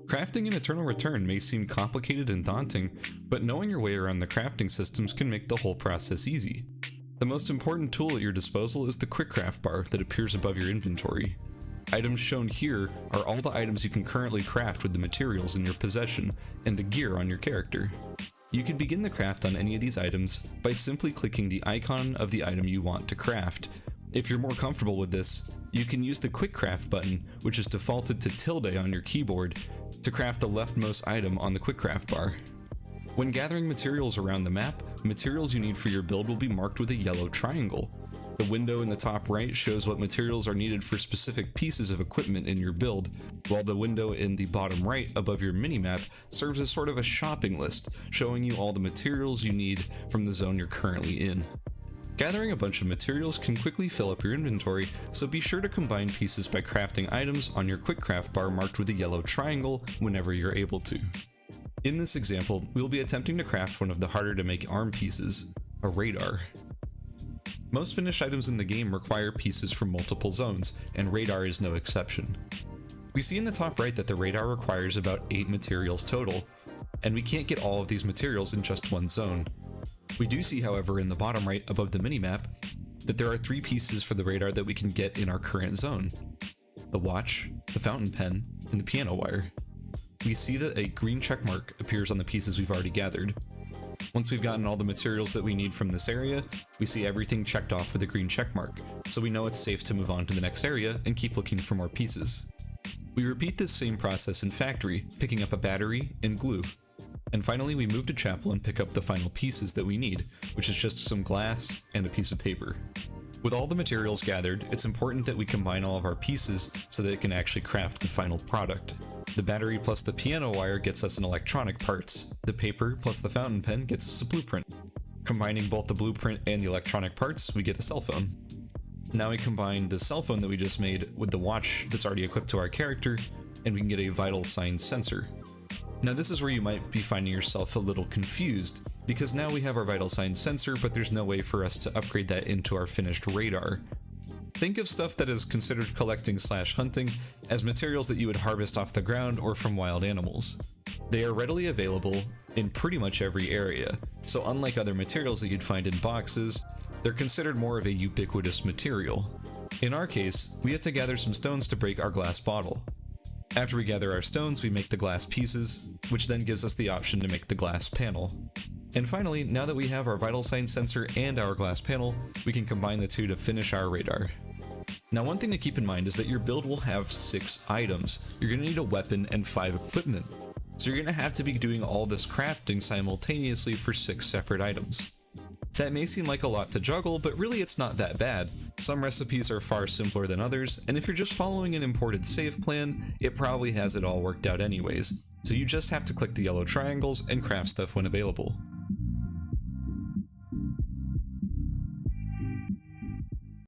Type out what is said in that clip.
Crafting in Eternal Return may seem complicated and daunting, but knowing your way around the crafting systems can make the whole process easy. The most important tool at your disposal is the Quick Craft bar that appears above your inventory. Items shown here are all the items you can currently craft with the materials in your possession and the gear on your character. You can begin the craft on any of these items by simply clicking the icon of the item you want to craft. If you're more comfortable with this, you can use the Quick Craft button, which is defaulted to tilde on your keyboard, to craft the leftmost item on the Quick Craft bar. When gathering materials around the map, materials you need for your build will be marked with a yellow triangle. The window in the top right shows what materials are needed for specific pieces of equipment in your build, while the window in the bottom right above your minimap serves as sort of a shopping list, showing you all the materials you need from the zone you're currently in. Gathering a bunch of materials can quickly fill up your inventory, so be sure to combine pieces by crafting items on your Quick Craft bar marked with a yellow triangle whenever you're able to. In this example, we'll be attempting to craft one of the harder to make arm pieces, a radar. Most finished items in the game require pieces from multiple zones, and radar is no exception. We see in the top right that the radar requires about 8 materials total, and we can't get all of these materials in just one zone. We do see, however, in the bottom right above the minimap, that there are 3 pieces for the radar that we can get in our current zone: the watch, the fountain pen, and the piano wire. We see that a green checkmark appears on the pieces we've already gathered. Once we've gotten all the materials that we need from this area, we see everything checked off with a green checkmark, so we know it's safe to move on to the next area and keep looking for more pieces. We repeat this same process in Factory, picking up a battery and glue. And finally, we move to Chapel and pick up the final pieces that we need, which is just some glass and a piece of paper. With all the materials gathered, it's important that we combine all of our pieces so that it can actually craft the final product. The battery plus the piano wire gets us an electronic parts. The paper plus the fountain pen gets us a blueprint. Combining both the blueprint and the electronic parts, we get a cell phone. Now we combine the cell phone that we just made with the watch that's already equipped to our character, and we can get a vital sign sensor. Now this is where you might be finding yourself a little confused, because now we have our vital sign sensor, but there's no way for us to upgrade that into our finished radar. Think of stuff that is considered collecting/hunting as materials that you would harvest off the ground or from wild animals. They are readily available in pretty much every area, so unlike other materials that you'd find in boxes, they're considered more of a ubiquitous material. In our case, we have to gather some stones to break our glass bottle. After we gather our stones, we make the glass pieces, which then gives us the option to make the glass panel. And finally, now that we have our vital sign sensor and our glass panel, we can combine the two to finish our radar. Now one thing to keep in mind is that your build will have 6 items. You're going to need a weapon and 5 equipment. So you're going to have to be doing all this crafting simultaneously for 6 separate items. That may seem like a lot to juggle, but really it's not that bad. Some recipes are far simpler than others, and if you're just following an imported save plan, it probably has it all worked out anyways. So you just have to click the yellow triangles and craft stuff when available.